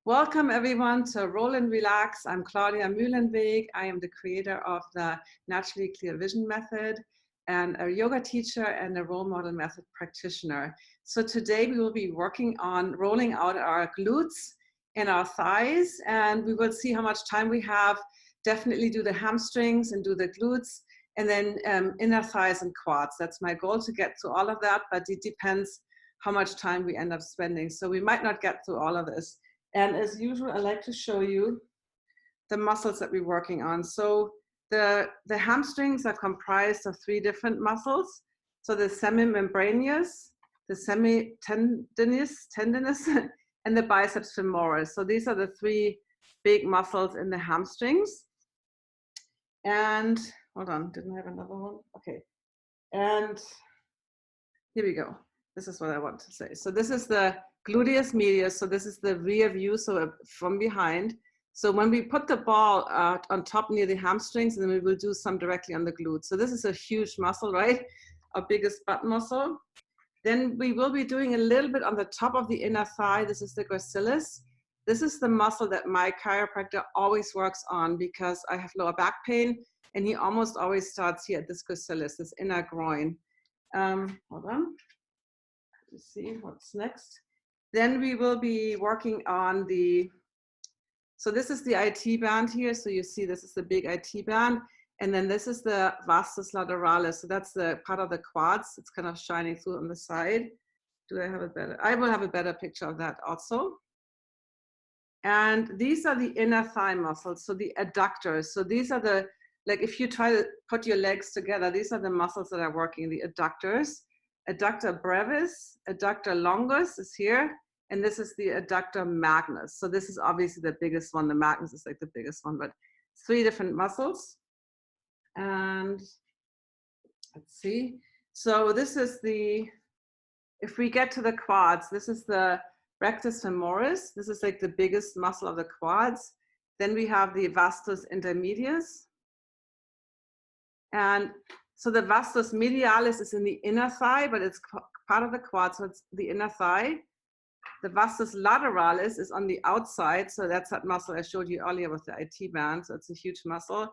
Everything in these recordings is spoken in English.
Welcome everyone to Roll and Relax. I'm Claudia Mühlenweg. I am the creator of the Naturally Clear Vision method and a yoga teacher and a role model method practitioner. So today we will be working on rolling out our glutes and our thighs, and we will see how much time we have. Definitely do the hamstrings and do the glutes, and then inner thighs and quads. That's my goal, to get through all of that, but it depends how much time we end up spending. So we might not get through all of this. And as usual, I like to show you the muscles that we're working on. So the hamstrings are comprised of 3 different muscles. So the semimembranous, the semitendinous, and the biceps femoris. So these are the 3 big muscles in the hamstrings. And hold on, didn't I have another one? Okay. And here we go. This is what I want to say. So this is the gluteus medius. So this is the rear view, so from behind. So when we put the ball on top near the hamstrings, and then we will do some directly on the glutes. So this is a huge muscle, right? Our biggest butt muscle. Then we will be doing a little bit on the top of the inner thigh. This is the gracilis. This is the muscle that my chiropractor always works on because I have lower back pain, and he almost always starts here at this gracilis, this inner groin. Hold on. Let's see what's next. Then we will be working on so this is the IT band here. So you see this is the big IT band. And then this is the vastus lateralis. So that's the part of the quads. It's kind of shining through on the side. Do I have a better? I will have a better picture of that also. And these are the inner thigh muscles. So the adductors. So these are the, like if you try to put your legs together, these are the muscles that are working, the adductors. Adductor brevis, adductor longus is here, and this is the adductor magnus. So this is obviously the biggest one. The magnus is like the biggest one, but 3 different muscles. And let's see. So this is if we get to the quads, this is the rectus femoris. This is like the biggest muscle of the quads. Then we have the vastus intermedius. And so the vastus medialis is in the inner thigh, but it's part of the quad, so it's the inner thigh. The vastus lateralis is on the outside, so that's that muscle I showed you earlier with the IT band, so it's a huge muscle.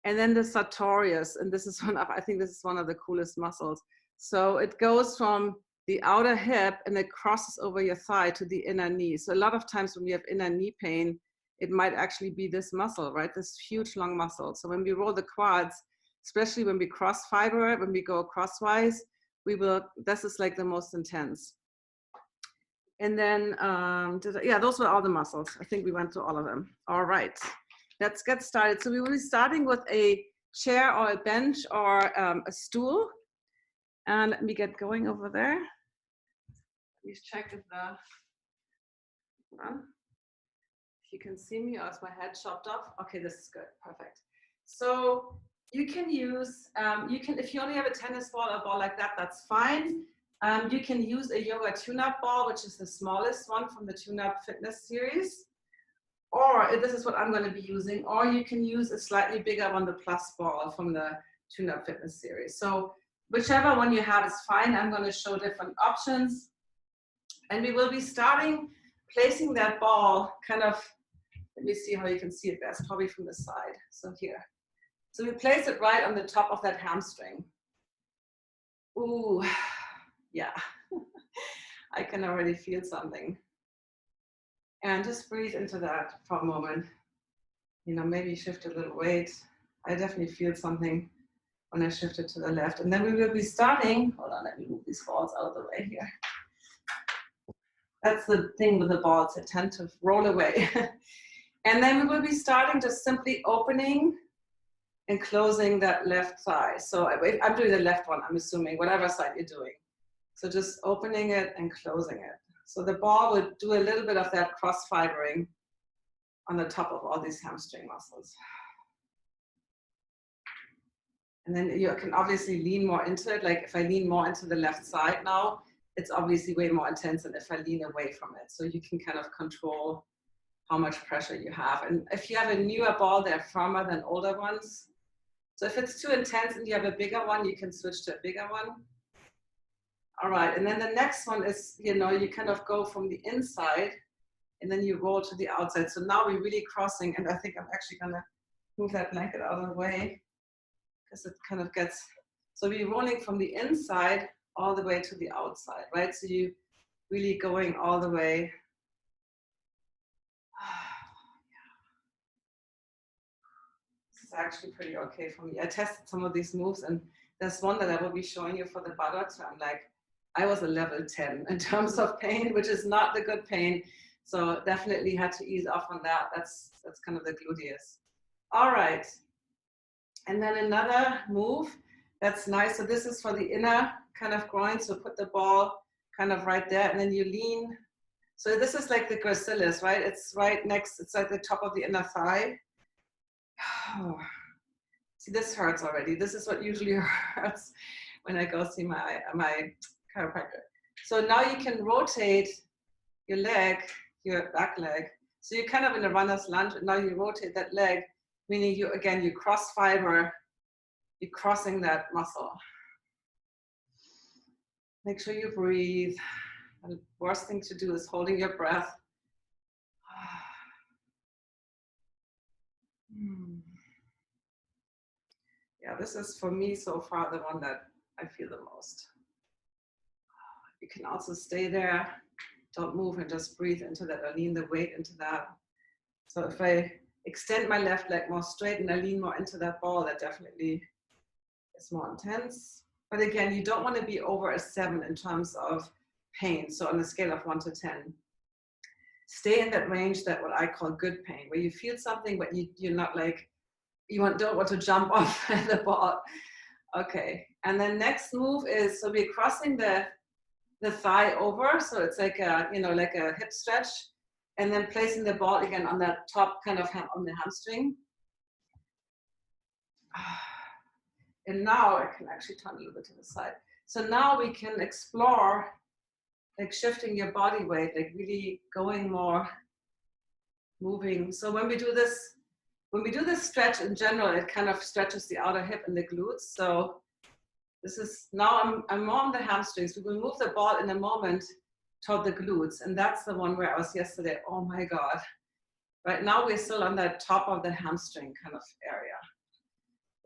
And then the sartorius, and this is I think this is one of the coolest muscles. So it goes from the outer hip and it crosses over your thigh to the inner knee. So a lot of times when we have inner knee pain, it might actually be this muscle, right? This huge long muscle. So when we roll the quads, especially when we cross fiber, when we go crosswise, this is like the most intense. And then, yeah, those were all the muscles. I think we went through all of them. All right, let's get started. So we will be starting with a chair or a bench or a stool. And let me get going over there. Please check if if you can see me, or is my head chopped off? Okay, this is good, perfect. So you can use, if you only have a tennis ball or a ball like that, that's fine. You can use a yoga tune-up ball, which is the smallest one from the tune-up fitness series. Or this is what I'm going to be using. Or you can use a slightly bigger one, the plus ball from the tune-up fitness series. So whichever one you have is fine. I'm going to show different options. And we will be starting placing that ball kind of, let me see how you can see it best, probably from the side. So here. So we place it right on the top of that hamstring. Ooh, yeah. I can already feel something. And just breathe into that for a moment. You know, maybe shift a little weight. I definitely feel something when I shift it to the left. And then we will be starting, hold on, let me move these balls out of the way here. That's the thing with the balls, they tend to roll away. And then we will be starting just simply opening and closing that left thigh. So I'm doing the left one, I'm assuming, whatever side you're doing. So just opening it and closing it. So the ball will do a little bit of that cross fibering on the top of all these hamstring muscles. And then you can obviously lean more into it. Like if I lean more into the left side now, it's obviously way more intense than if I lean away from it. So you can kind of control how much pressure you have. And if you have a newer ball, they're firmer than older ones. So if it's too intense and you have a bigger one, you can switch to a bigger one. All right, and then the next one is, you know, you kind of go from the inside and then you roll to the outside. So now we're really crossing, and I think I'm actually gonna move that blanket out of the way because it kind of gets, so we're rolling from the inside all the way to the outside, right? So you really going all the way. This is actually pretty okay for me. I tested some of these moves, and there's one that I will be showing you for the buttocks. I'm like, I was a level 10 in terms of pain, which is not the good pain. So definitely had to ease off on that. That's kind of the gluteus. All right. And then another move that's nice. So this is for the inner kind of groin. So put the ball kind of right there, and then you lean. So this is like the gracilis, right? It's right next, it's at the top of the inner thigh. Oh. See, this hurts already. This is what usually hurts when I go see my chiropractor. So now you can rotate your leg, your back leg. So you're kind of in a runner's lunge, and now you rotate that leg, meaning you, again, you cross fiber, you're crossing that muscle. Make sure you breathe. The worst thing to do is holding your breath. Yeah, this is for me so far the one that I feel the most. You can also stay there, don't move, and just breathe into that or lean the weight into that. So if I extend my left leg more straight and I lean more into that ball, that definitely is more intense. But again, you don't want to be over a 7 in terms of pain. So on a scale of 1 to 10, stay in that range, that what I call good pain, where you feel something, but you're not like, don't want to jump off the ball. Okay, and then next move is, so we're crossing the thigh over, so it's like a, like a hip stretch, and then placing the ball again on that top kind of on the hamstring. And now I can actually turn a little bit to the side. So now we can explore like shifting your body weight, like really going more, moving. So when we do this stretch in general, it kind of stretches the outer hip and the glutes. So this is, now I'm more on the hamstrings. We will move the ball in a moment toward the glutes. And that's the one where I was yesterday. Oh my God. Right now we're still on the top of the hamstring kind of area.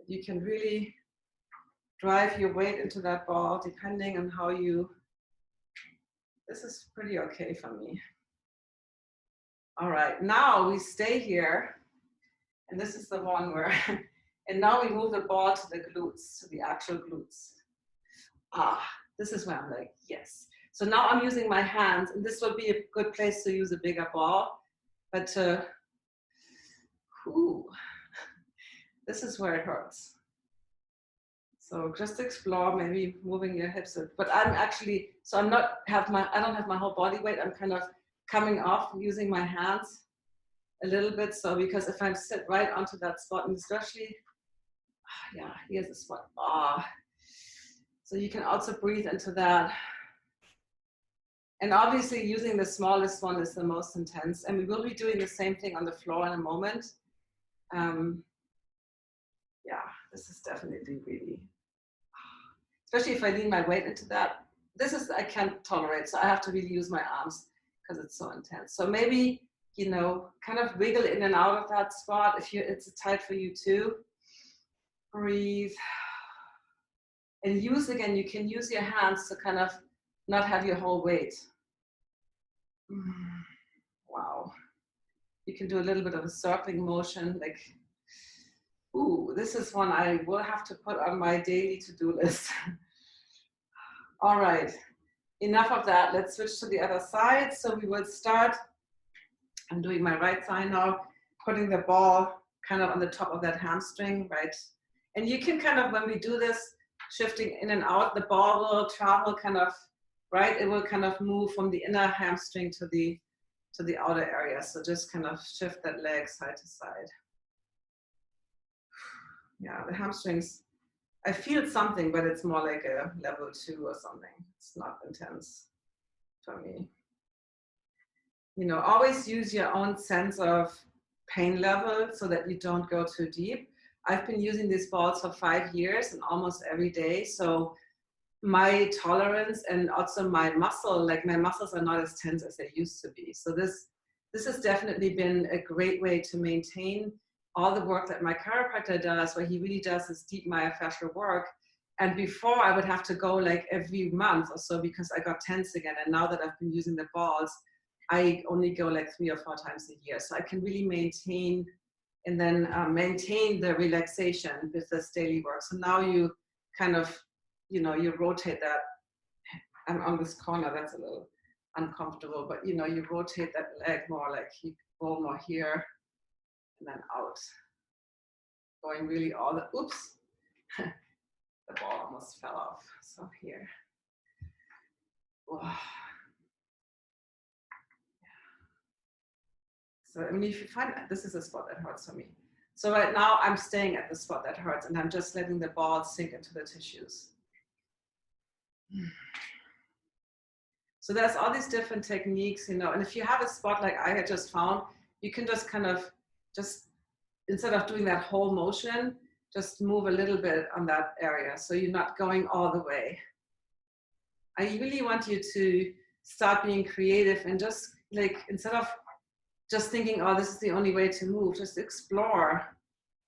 You can really drive your weight into that ball depending on how you, this is pretty okay for me. All right, now we stay here. And this is the one where, and now we move the ball to the glutes, to the actual glutes. This is where I'm like, yes. So now I'm using my hands, and this will be a good place to use a bigger ball. But this is where it hurts. So just explore maybe moving your hips. But I'm actually, so I don't have my whole body weight. I'm kind of coming off using my hands a little bit. So because if I sit right onto that spot, and especially, yeah, here's the spot. So you can also breathe into that. And obviously using the smallest one is the most intense. And we will be doing the same thing on the floor in a moment. Yeah, this is definitely really, especially if I lean my weight into that. This is, I can't tolerate. So I have to really use my arms because it's so intense. So maybe, kind of wiggle in and out of that spot if it's tight for you too. Breathe. And use, again, you can use your hands to kind of not have your whole weight. Wow. You can do a little bit of a circling motion, like, this is one I will have to put on my daily to-do list. All right, enough of that. Let's switch to the other side. So we will start, I'm doing my right side now, putting the ball kind of on the top of that hamstring, right? And you can kind of, when we do this, shifting in and out, the ball will travel kind of, right? It will kind of move from the inner hamstring to the outer area. So just kind of shift that leg side to side. Yeah, the hamstrings, I feel something, but it's more like a level 2 or something. It's not intense for me. Always use your own sense of pain level so that you don't go too deep. I've been using these balls for 5 years and almost every day. So my tolerance and also my muscle, like my muscles are not as tense as they used to be. So this this has definitely been a great way to maintain all the work that my chiropractor does, where he really does this deep myofascial work. And before I would have to go like every month or so because I got tense again. And now that I've been using the balls, I only go like 3 or 4 times a year. So I can really maintain and then maintain the relaxation with this daily work. So now you kind of, you know, you rotate that. I'm on this corner, that's a little uncomfortable, but you know, you rotate that leg more, like you go more here and then out. Going really all the, oops, the ball almost fell off. So here. Whoa. So I mean, if you find, this is a spot that hurts for me. So right now I'm staying at the spot that hurts and I'm just letting the ball sink into the tissues. So there's all these different techniques, you know, and if you have a spot like I had just found, you can just kind of just, instead of doing that whole motion, just move a little bit on that area. So you're not going all the way. I really want you to start being creative and just like, instead of just thinking, oh, this is the only way to move, just explore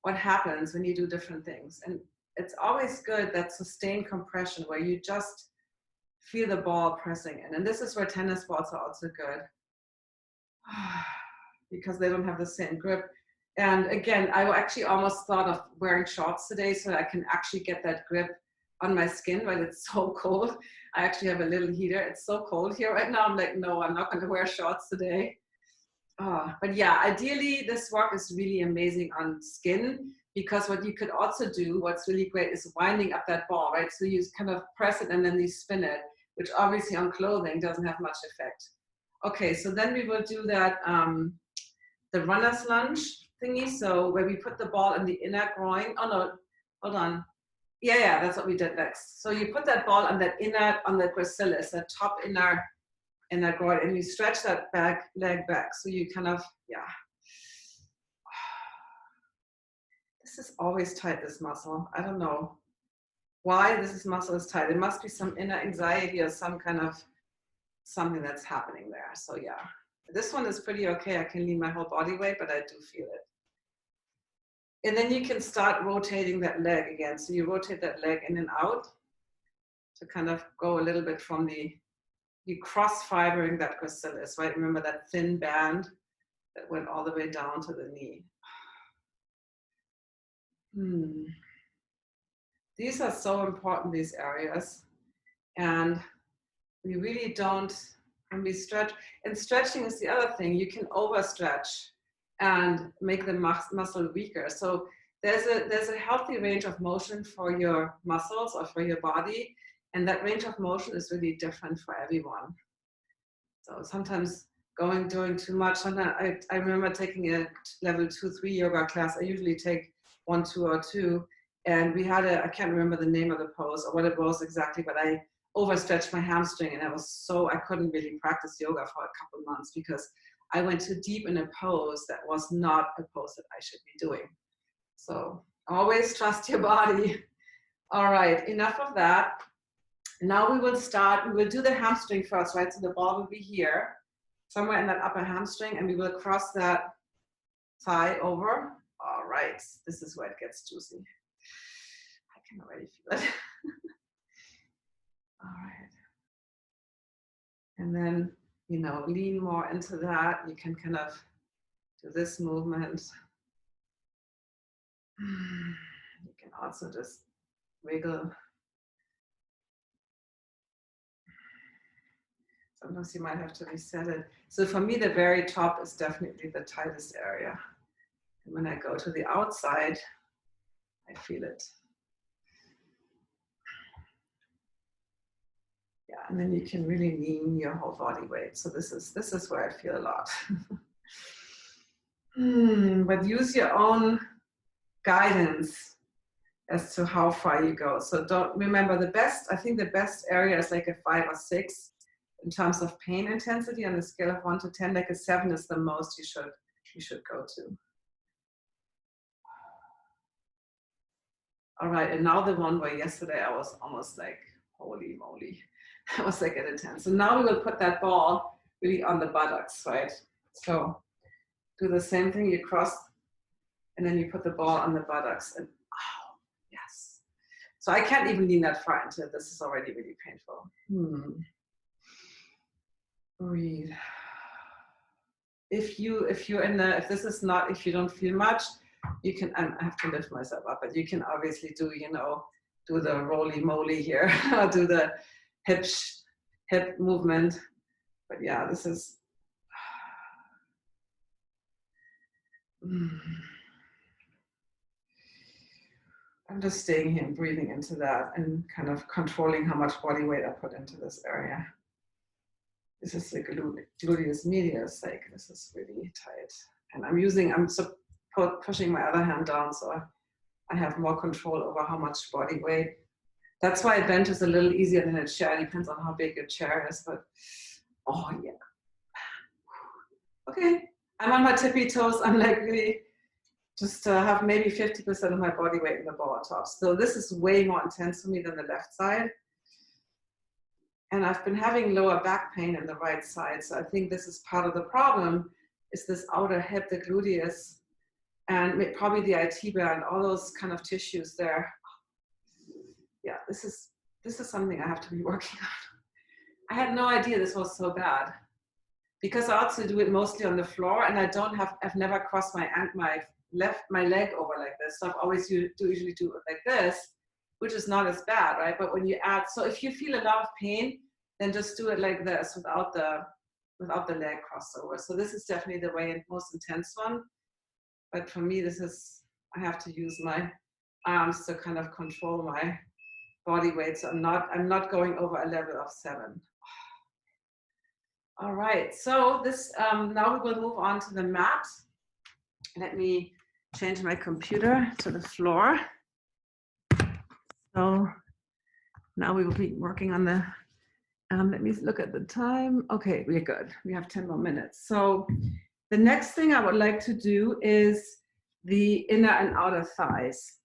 what happens when you do different things. And it's always good, that sustained compression where you just feel the ball pressing in. And this is where tennis balls are also good because they don't have the same grip. And again, I actually almost thought of wearing shorts today so I can actually get that grip on my skin, but it's so cold. I actually have a little heater. It's so cold here right now. I'm like, no, I'm not going to wear shorts today. But yeah, ideally this work is really amazing on skin, because what you could also do, what's really great, is winding up that ball, right? So you kind of press it and then you spin it, which obviously on clothing doesn't have much effect. Okay, so then we will do that, the runner's lunge thingy. So where we put the ball in the inner groin. Oh no, hold on. Yeah, that's what we did next. So you put that ball on that inner, on the gracilis, that top inner groin, and you stretch that leg back. So you kind of, yeah. This is always tight, this muscle. I don't know why this muscle is tight. It must be some inner anxiety or some kind of something that's happening there. So yeah, this one is pretty okay. I can lean my whole body weight, but I do feel it. And then you can start rotating that leg again. So you rotate that leg in and out to kind of go a little bit from you cross-fibering that gracilis, right? Remember that thin band that went all the way down to the knee. These are so important, these areas. And we really don't, when we stretch, and stretching is the other thing, you can overstretch and make the muscle weaker. So there's a healthy range of motion for your muscles or for your body, and that range of motion is really different for everyone. So sometimes doing too much. Sometimes I remember taking a level 2-3 yoga class. I usually take 1, 2, or 2, and we had I can't remember the name of the pose or what it was exactly, but I overstretched my hamstring, and I couldn't really practice yoga for a couple of months because I went too deep in a pose that was not a pose that I should be doing. So always trust your body. All right, enough of that. Now we will do the hamstring first, right? So the ball will be here, somewhere in that upper hamstring, and we will cross that thigh over. All right, this is where it gets juicy. I can already feel it. All right. And then, you know, lean more into that. You can kind of do this movement. You can also just wiggle. Sometimes you might have to reset it. So for me, the very top is definitely the tightest area. And when I go to the outside, I feel it. Yeah, and then you can really lean your whole body weight. So this is where I feel a lot. But use your own guidance as to how far you go. So don't remember I think the best area is like a 5 or 6 in terms of pain intensity on a scale of 1 to 10. Like a 7 is the most you should go to. All right, and now the one where yesterday I was almost like, holy moly. I was like at a 10. So now we will put that ball really on the buttocks, right? So do the same thing, you cross, and then you put the ball on the buttocks, and oh, yes. So I can't even lean that far into it. This is already really painful. Breathe. If you don't feel much, you can, I have to lift myself up, but you can obviously do, do the roly-moly here, or do the hip movement. But yeah, this is, I'm just staying here and breathing into that and kind of controlling how much body weight I put into this area. This is the gluteus medius, like this is really tight. And I'm pushing my other hand down so I have more control over how much body weight. That's why a bench is a little easier than a chair. It depends on how big your chair is, but oh yeah. Okay, I'm on my tippy toes. I'm like really just have maybe 50% of my body weight in the ball tops. So this is way more intense for me than the left side. And I've been having lower back pain in the right side. So I think this is part of the problem, is this outer hip, the gluteus, and probably the IT band, all those kind of tissues there. Yeah, this is something I have to be working on. I had no idea this was so bad, because I also do it mostly on the floor, and I've never crossed my leg over like this. So I've always usually do it like this, which is not as bad, right? But when you add, so if you feel a lot of pain, then just do it like this without the leg crossover. So this is definitely the most intense one. But for me, I have to use my arms to kind of control my body weight. So I'm not going over a level of 7. All right, so this, now we will move on to the mat. Let me change my computer to the floor. So now we will be working on the, let me look at the time. Okay, we're good. We have 10 more minutes. So the next thing I would like to do is the inner and outer thighs.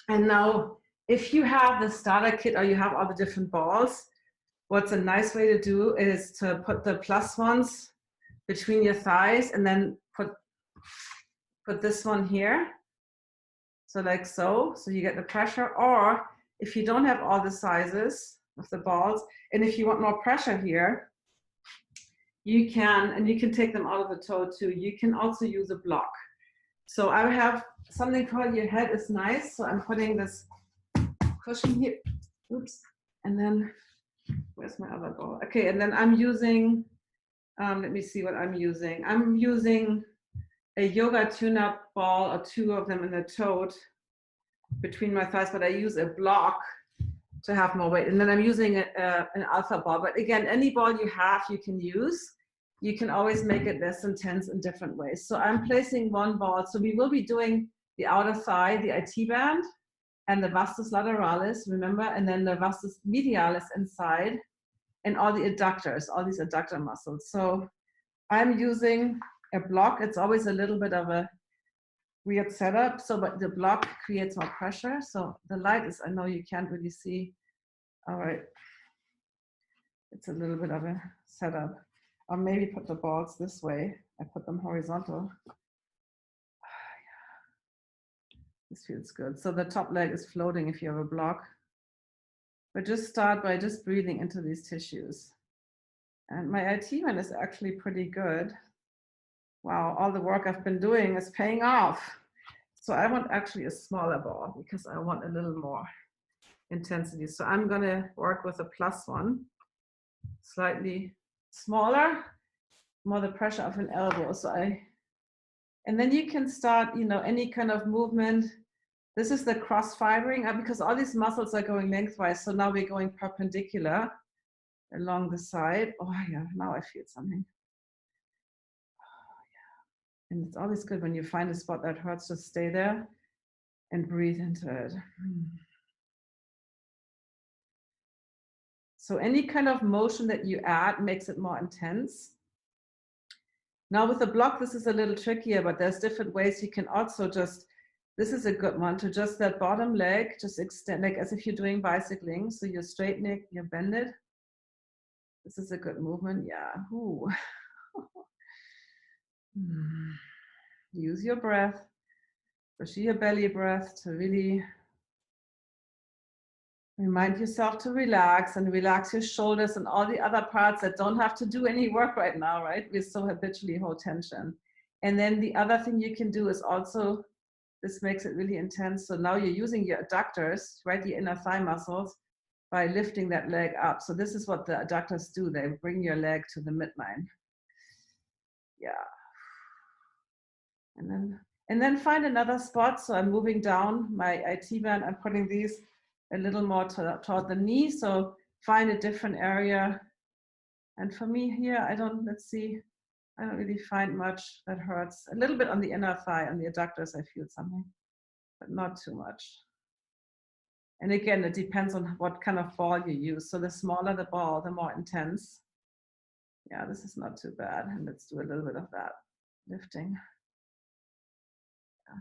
And now, if you have the starter kit or you have all the different balls, what's a nice way to do is to put the plus ones between your thighs and then put this one here. So like so you get the pressure. Or if you don't have all the sizes of the balls, and if you want more pressure here, you can take them out of the toe too. You can also use a block. So I have something called your head is nice. So I'm putting this cushion here. Oops. And then, where's my other ball? Okay, and then I'm using, let me see what I'm using. I'm using a yoga tune-up ball, or 2 of them in the tote between my thighs, but I use a block to have more weight. And then I'm using an alpha ball. But again, any ball you have, you can use. You can always make it less intense in different ways. So I'm placing one ball. So we will be doing the outer thigh, the IT band, and the vastus lateralis, remember, and then the vastus medialis inside, and all the adductors, all these adductor muscles. So I'm using a block. It's always a little bit of a weird setup, but the block creates more pressure. So the light is, I know you can't really see. All right. It's a little bit of a setup. Or maybe put the balls this way. I put them horizontal. This feels good. So the top leg is floating if you have a block. But just start by just breathing into these tissues. And my IT one is actually pretty good. Wow, all the work I've been doing is paying off. So I want actually a smaller ball because I want a little more intensity. So I'm gonna work with a plus one, slightly smaller, more the pressure of an elbow. And then you can start, any kind of movement. This is the cross fibering because all these muscles are going lengthwise. So now we're going perpendicular along the side. Oh yeah, now I feel something. Oh, yeah. And it's always good when you find a spot that hurts, just stay there and breathe into it. So any kind of motion that you add makes it more intense. Now with the block, this is a little trickier, but there's different ways you can also this is a good one, to just that bottom leg, just extend, like as if you're doing bicycling. So you straighten it, you bend it. This is a good movement, yeah. Ooh. Use your breath, especially your belly breath, to really remind yourself to relax and relax your shoulders and all the other parts that don't have to do any work right now, right? We so habitually hold tension. And then the other thing you can do is also, this makes it really intense. So now you're using your adductors, right? The inner thigh muscles by lifting that leg up. So this is what the adductors do. They bring your leg to the midline. Yeah. And then find another spot. So I'm moving down my IT band. I'm putting these a little more toward the knee. So find a different area. And for me here, let's see, I don't really find much that hurts. A little bit on the inner thigh, on the adductors, I feel something, but not too much. And again, it depends on what kind of ball you use. So the smaller the ball, the more intense. Yeah, this is not too bad. And let's do a little bit of that lifting.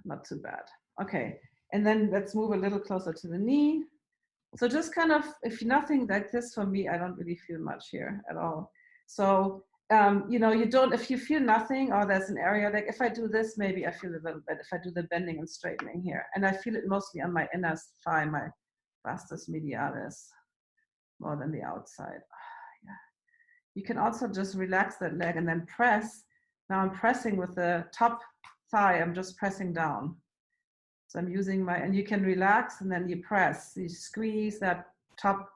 Not too bad. Okay, and then let's move a little closer to the knee. So just kind of, if nothing like this for me, I don't really feel much here at all. So, you know, if you feel nothing or there's an area, like if I do this, maybe I feel a little bit, if I do the bending and straightening here, and I feel it mostly on my inner thigh, my vastus medialis, more than the outside. Yeah. You can also just relax that leg and then press. Now I'm pressing with the top thigh, I'm just pressing down. So I'm using and you can relax and then you press, you squeeze that top,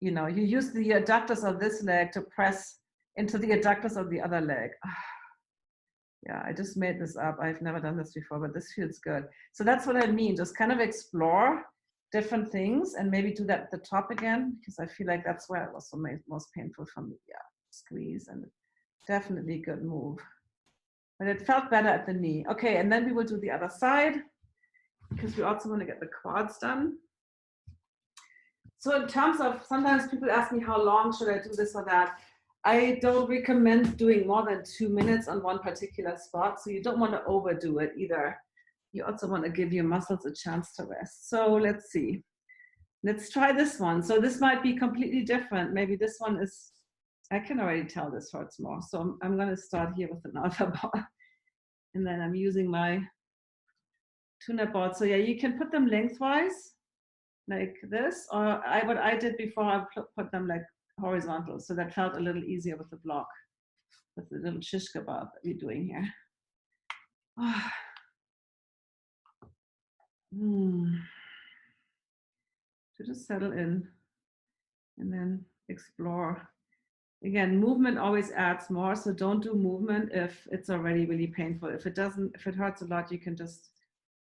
you know, you use the adductors of this leg to press into the adductors of the other leg. Yeah, I just made this up. I've never done this before, but this feels good. So that's what I mean. Just kind of explore different things and maybe do that at the top again, because I feel like that's where it was the most painful for me. Yeah, squeeze, and definitely good move. But it felt better at the knee. Okay, and then we will do the other side, because we also want to get the quads done. So in terms of, sometimes people ask me how long should I do this or that. I don't recommend doing more than 2 minutes on one particular spot. So you don't want to overdo it either. You also want to give your muscles a chance to rest. So let's see. Let's try this one. So this might be completely different. Maybe this one is, I can already tell this hurts more. So I'm going to start here with an alpha ball. And then I'm using my tune-up board. So yeah, you can put them lengthwise like this, or what I did before, I put them like horizontal. So that felt a little easier with the block, with the little shish kebab that we're doing here. To just settle in and then explore. Again, movement always adds more, so don't do movement if it's already really painful. If it hurts a lot, you can just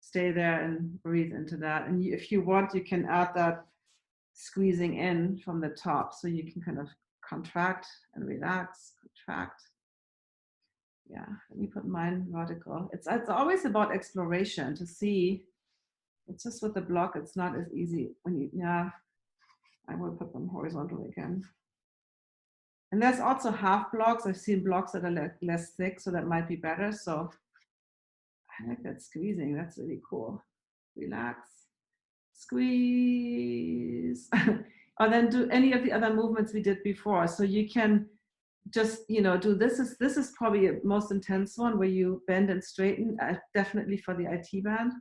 stay there and breathe into that. And if you want, you can add that squeezing in from the top, so you can kind of contract and relax, contract. Yeah, let me put mine vertical. It's always about exploration to see. It's just with the block, it's not as easy when you, yeah, I will put them horizontal again. And there's also half blocks. I've seen blocks that are less thick, so that might be better. So I like that squeezing. That's really cool. Relax, squeeze. Or then do any of the other movements we did before. So you can just, you know, do this. This is probably the most intense one, where you bend and straighten, definitely for the IT band.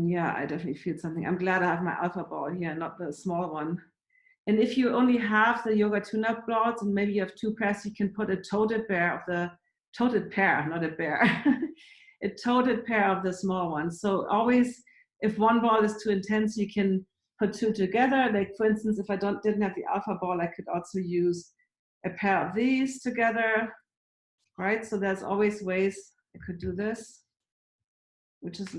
Yeah, I definitely feel something. I'm glad I have my alpha ball here, not the small one. And if you only have the yoga tune-up boards and maybe you have 2 pairs, you can put a toted pair of the toted pair, not a bear, a toted pair of the small ones. So always, if one ball is too intense, you can put 2 together. Like for instance, if I didn't have the alpha ball, I could also use a pair of these together, right? So there's always ways. I could do this, which is,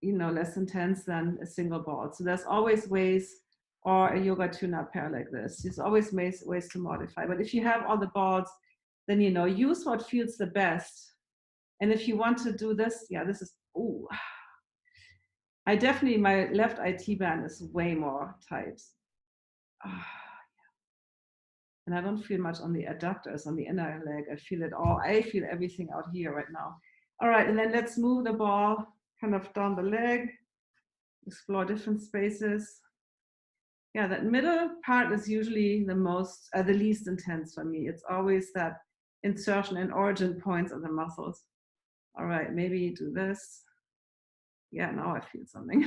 you know, less intense than a single ball. So there's always ways, or a yoga tune-up pair like this. There's always ways to modify. But if you have all the balls, then, you know, use what feels the best. And if you want to do this, yeah, this is, ooh. I definitely, my left IT band is way more tight. And I don't feel much on the adductors, on the inner leg. I feel it all. I feel everything out here right now. All right, and then let's move the ball kind of down the leg, explore different spaces. Yeah, that middle part is usually the least intense for me. It's always that insertion and origin points of the muscles. All right, maybe do this. Yeah, now I feel something,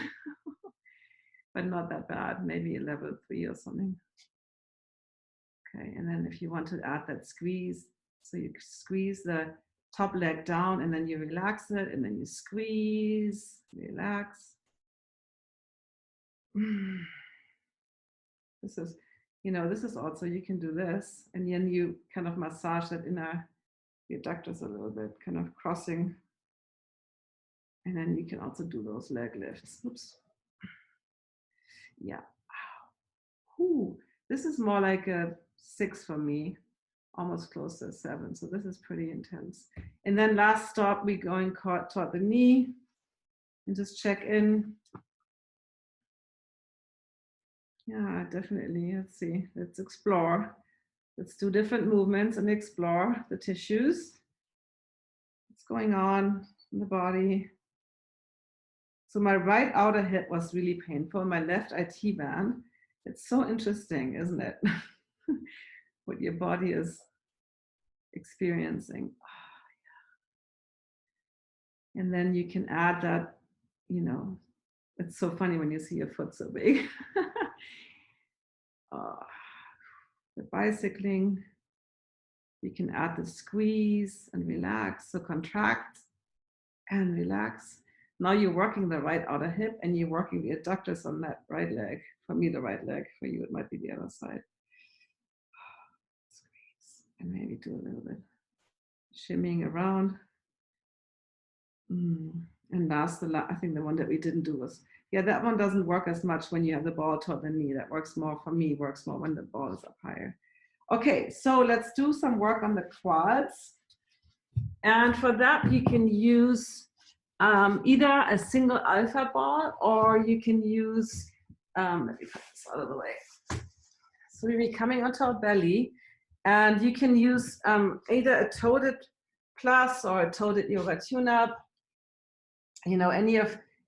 but not that bad. Maybe a level 3 or something. Okay, and then if you want to add that squeeze, so you squeeze the top leg down and then you relax it and then you squeeze, relax. This is, this is also, you can do this and then you kind of massage that inner adductors a little bit, kind of crossing. And then you can also do those leg lifts. Oops. Yeah. Ooh, this is more like a 6 for me, almost close to a 7. So this is pretty intense. And then last stop, we're going toward the knee and just check in. Yeah, definitely. Let's see. Let's explore. Let's do different movements and explore the tissues. What's going on in the body? So my right outer hip was really painful. My left IT band. It's so interesting, isn't it? What your body is experiencing. And then you can add that, it's so funny when you see your foot so big. The bicycling, you can add the squeeze and relax. So contract and relax. Now you're working the right outer hip and you're working the adductors on that right leg. For me, the right leg. For you, it might be the other side. Squeeze. And maybe do a little bit shimmying around. And last, I think the one that we didn't do was, yeah, that one doesn't work as much when you have the ball toward the knee. That works more, for me, works more when the ball is up higher. Okay, so let's do some work on the quads. And for that, you can use either a single alpha ball or you can use, let me put this out of the way. So we'll be coming onto our belly and you can use either a toted plus or a toted yoga tune-up.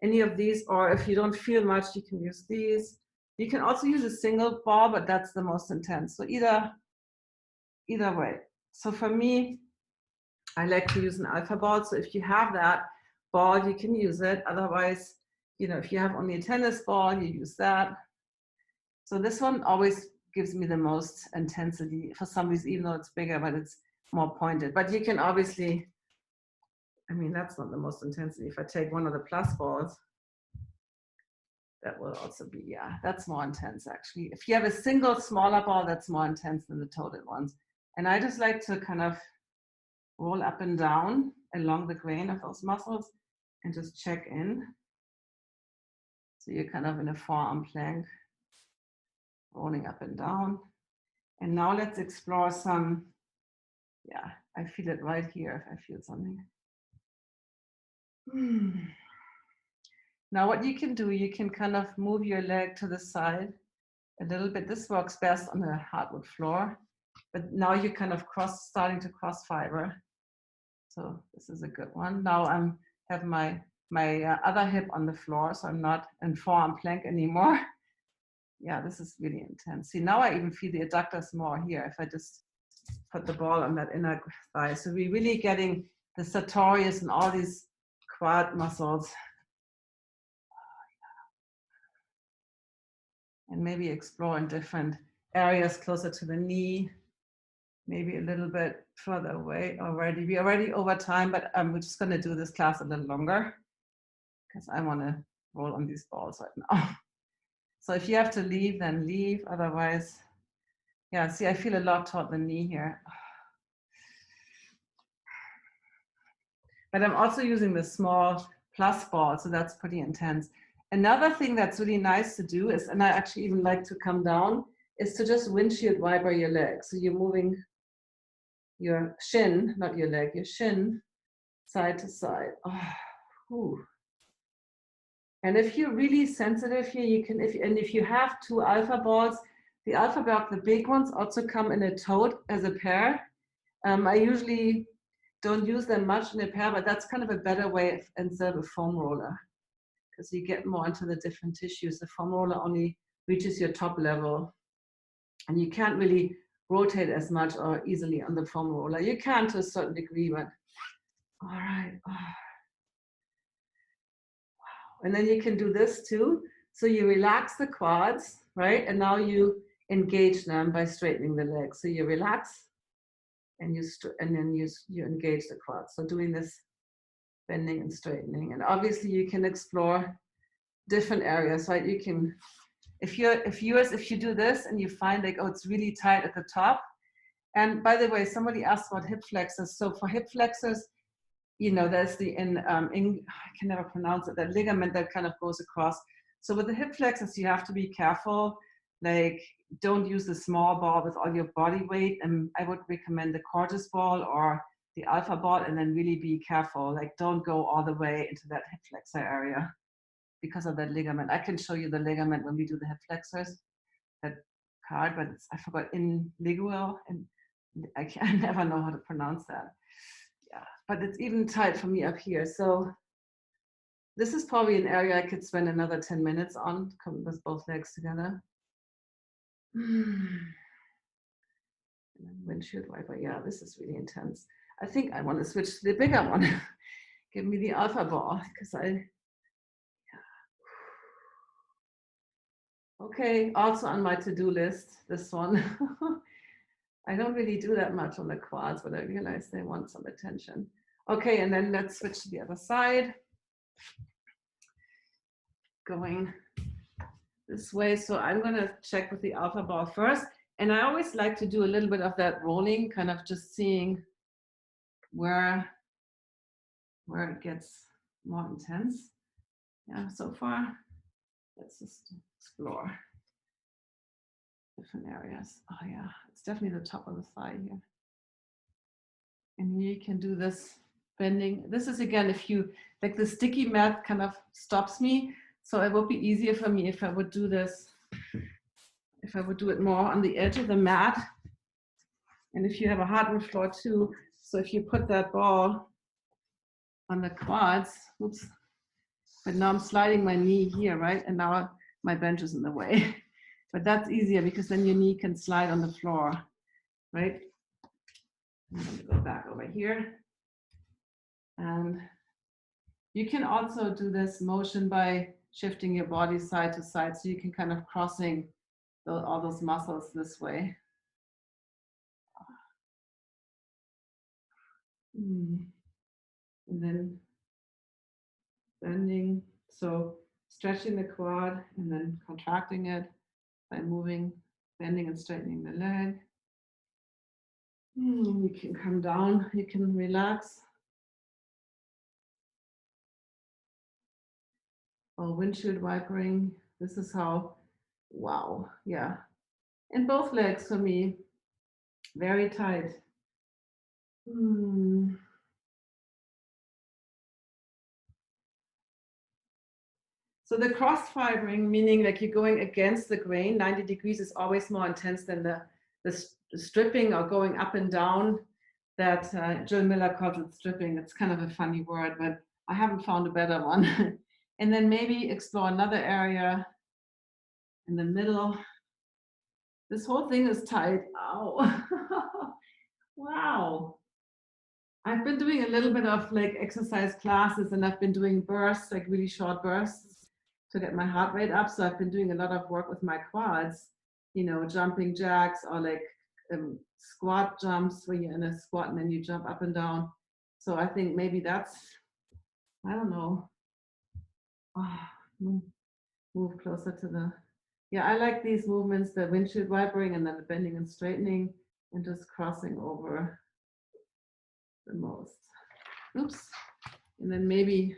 Any of these, or if you don't feel much, you can use these. You can also use a single ball, but that's the most intense. So either way. So for me, I like to use an alpha ball. So if you have that ball, you can use it. Otherwise, if you have only a tennis ball, you use that. So this one always gives me the most intensity for some reason, even though it's bigger, but it's more pointed. But you can obviously, that's not the most intensity. If I take one of the plus balls, that will also be, yeah, that's more intense actually. If you have a single smaller ball, that's more intense than the toted ones. And I just like to kind of roll up and down along the grain of those muscles and just check in. So you're kind of in a forearm plank, rolling up and down. And now let's explore some, yeah, I feel it right here if I feel something. Now what you can do, you can kind of move your leg to the side a little bit. This works best on a hardwood floor, but now you're kind of starting to cross fiber. So this is a good one. Now I have my other hip on the floor, so I'm not in forearm plank anymore. Yeah, this is really intense. See, now I even feel the adductors more here if I just put the ball on that inner thigh. So we're really getting the sartorius and all these quad muscles. And maybe explore in different areas closer to the knee, maybe a little bit further away already. We're already over time, but we're just going to do this class a little longer because I want to roll on these balls right now. So if you have to leave, then leave. Otherwise, yeah, see, I feel a lot toward the knee here. But I'm also using the small plus ball, so that's pretty intense. Another thing that's really nice to do is, and I actually even like to come down, is to just windshield wiper your leg. So you're moving your shin, not your leg, your shin side to side. Oh, and if you're really sensitive here, you can, if you have 2 alpha balls, the alpha ball, the big ones, also come in a tote as a pair. I usually don't use them much in a pair, but that's kind of a better way instead of a foam roller, because you get more into the different tissues. The foam roller only reaches your top level. And you can't really rotate as much or easily on the foam roller. You can to a certain degree, but all right. Oh. Wow. And then you can do this too. So you relax the quads, right? And now you engage them by straightening the legs. So you relax and then you engage the quads. So doing this bending and straightening. And obviously you can explore different areas, right? You can, if you do this and you find like, oh, it's really tight at the top. And by the way, somebody asked about hip flexors. So for hip flexors, you know, there's the I can never pronounce it, that ligament that kind of goes across. So with the hip flexors, you have to be careful. Like, don't use the small ball with all your body weight. And I would recommend the Cortis ball or the alpha ball, and then really be careful. Like, don't go all the way into that hip flexor area because of that ligament. I can show you the ligament when we do the hip flexors, that card, but I forgot, in ligual, and I never know how to pronounce that. Yeah, but it's even tight for me up here. So this is probably an area I could spend another 10 minutes on, come with both legs together. Windshield wiper, yeah, this is really intense. I think I want to switch to the bigger one. Give me the alpha ball, because yeah. Okay, also on my to-do list, this one. I don't really do that much on the quads, but I realize they want some attention. Okay, and then let's switch to the other side. Going this way. So I'm gonna check with the alpha ball first. And I always like to do a little bit of that rolling, kind of just seeing where it gets more intense. Yeah, so far, let's just explore different areas. Oh yeah, it's definitely the top of the thigh here. And here you can do this bending. This is again, if you, like, the sticky mat kind of stops me. So it would be easier for me if I would do this, if I would do it more on the edge of the mat. And if you have a hardened floor too, so if you put that ball on the quads, oops, but now I'm sliding my knee here, right? And now my bench is in the way. But that's easier because then your knee can slide on the floor, right? I'm going to go back over here. And you can also do this motion by shifting your body side to side. So you can kind of crossing all those muscles this way. And then bending. So stretching the quad and then contracting it by moving, bending and straightening the leg. You can come down, you can relax. Or windshield wipering. This is how, wow, yeah. And both legs for me, very tight. So the cross fibering, meaning like you're going against the grain, 90 degrees is always more intense than the stripping or going up and down. That Jill Miller calls it stripping. It's kind of a funny word, but I haven't found a better one. And then maybe explore another area in the middle. This whole thing is tight. Ow. Wow. I've been doing a little bit of like exercise classes, and I've been doing bursts, like really short bursts to get my heart rate up. So I've been doing a lot of work with my quads, you know, jumping jacks or like squat jumps where you're in a squat and then you jump up and down. So I think maybe that's, I don't know. Oh, move closer to the, yeah, I like these movements, the windshield wipering and then the bending and straightening and just crossing over the most. Oops. And then maybe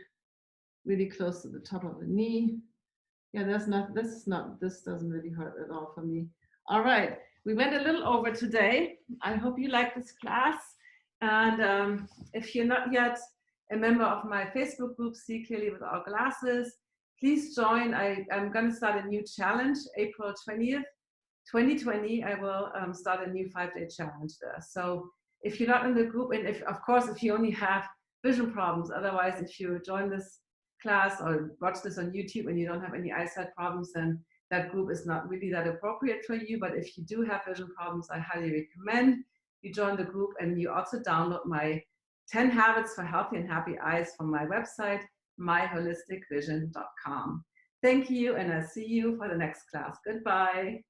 really close to the top of the knee. Yeah, this doesn't really hurt at all for me. All right, we went a little over today. I hope you like this class. And if you're not yet a member of my Facebook group, See Clearly with Our Glasses, please join. I'm going to start a new challenge, April 20th, 2020. I will start a new 5-day challenge there. So if you're not in the group, and of course, if you only have vision problems, otherwise, if you join this class or watch this on YouTube and you don't have any eyesight problems, then that group is not really that appropriate for you. But if you do have vision problems, I highly recommend you join the group, and you also download my 10 habits for healthy and happy eyes from my website, myholisticvision.com. Thank you, and I'll see you for the next class. Goodbye.